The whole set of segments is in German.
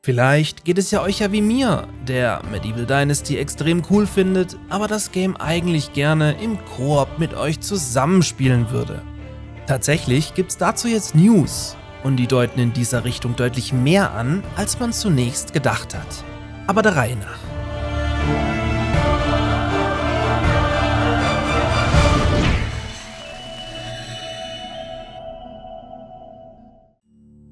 Vielleicht geht es ja euch ja wie mir, der Medieval Dynasty extrem cool findet, aber das Game eigentlich gerne im Koop mit euch zusammenspielen würde. Tatsächlich gibt's dazu jetzt News und die deuten in dieser Richtung deutlich mehr an, als man zunächst gedacht hat. Aber der Reihe nach.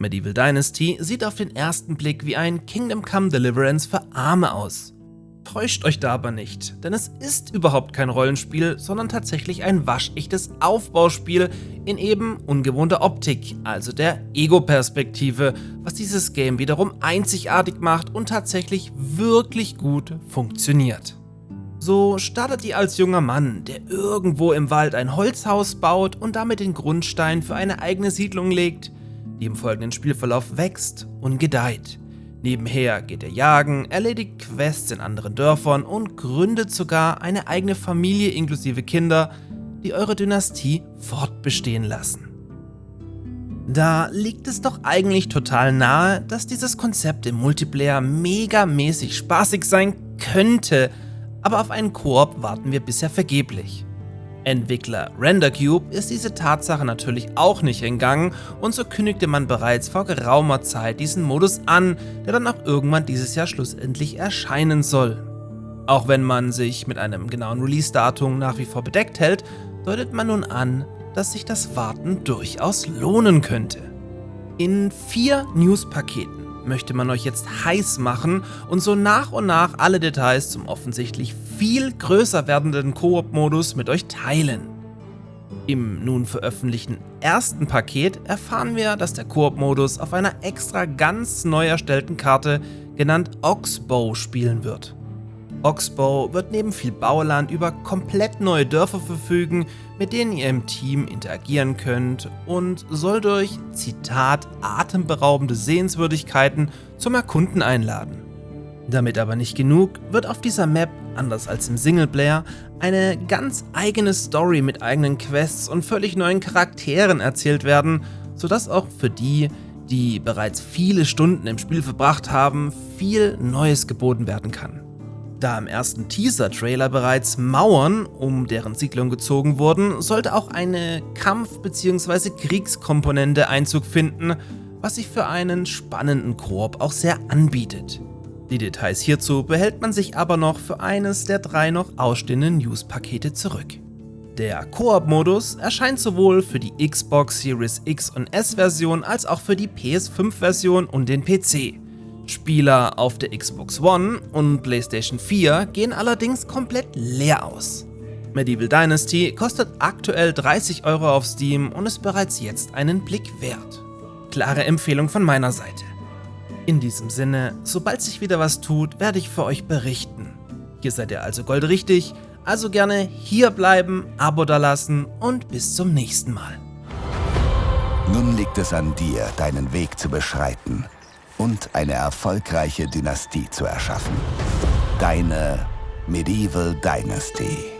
Medieval Dynasty sieht auf den ersten Blick wie ein Kingdom Come Deliverance für Arme aus. Täuscht euch da aber nicht, denn es ist überhaupt kein Rollenspiel, sondern tatsächlich ein waschechtes Aufbauspiel in eben ungewohnter Optik, also der Ego-Perspektive, was dieses Game wiederum einzigartig macht und tatsächlich wirklich gut funktioniert. So startet ihr als junger Mann, der irgendwo im Wald ein Holzhaus baut und damit den Grundstein für eine eigene Siedlung legt, die im folgenden Spielverlauf wächst und gedeiht. Nebenher geht er jagen, erledigt Quests in anderen Dörfern und gründet sogar eine eigene Familie inklusive Kinder, die eure Dynastie fortbestehen lassen. Da liegt es doch eigentlich total nahe, dass dieses Konzept im Multiplayer megamäßig spaßig sein könnte, aber auf einen Koop warten wir bisher vergeblich. Entwickler RenderCube ist diese Tatsache natürlich auch nicht entgangen und so kündigte man bereits vor geraumer Zeit diesen Modus an, der dann auch irgendwann dieses Jahr schlussendlich erscheinen soll. Auch wenn man sich mit einem genauen Release-Datum nach wie vor bedeckt hält, deutet man nun an, dass sich das Warten durchaus lohnen könnte. In 4 News-Paketen möchte man euch jetzt heiß machen und so nach und nach alle Details zum offensichtlich viel größer werdenden Koop-Modus mit euch teilen. Im nun veröffentlichten ersten Paket erfahren wir, dass der Koop-Modus auf einer extra ganz neu erstellten Karte, genannt Oxbow, spielen wird. Oxbow wird neben viel Bauland über komplett neue Dörfer verfügen, mit denen ihr im Team interagieren könnt und soll durch, Zitat, atemberaubende Sehenswürdigkeiten zum Erkunden einladen. Damit aber nicht genug, wird auf dieser Map, anders als im Singleplayer, eine ganz eigene Story mit eigenen Quests und völlig neuen Charakteren erzählt werden, sodass auch für die, die bereits viele Stunden im Spiel verbracht haben, viel Neues geboten werden kann. Da im ersten Teaser-Trailer bereits Mauern um deren Siedlung gezogen wurden, sollte auch eine Kampf- bzw. Kriegskomponente Einzug finden, was sich für einen spannenden Koop auch sehr anbietet. Die Details hierzu behält man sich aber noch für eines der 3 noch ausstehenden News-Pakete zurück. Der Koop-Modus erscheint sowohl für die Xbox Series X und S-Version als auch für die PS5-Version und den PC. Spieler auf der Xbox One und PlayStation 4 gehen allerdings komplett leer aus. Medieval Dynasty kostet aktuell 30 € auf Steam und ist bereits jetzt einen Blick wert. Klare Empfehlung von meiner Seite. In diesem Sinne, sobald sich wieder was tut, werde ich für euch berichten. Hier seid ihr also goldrichtig, also gerne hier bleiben, Abo dalassen und bis zum nächsten Mal. Nun liegt es an dir, deinen Weg zu beschreiten und eine erfolgreiche Dynastie zu erschaffen. Deine Medieval Dynasty.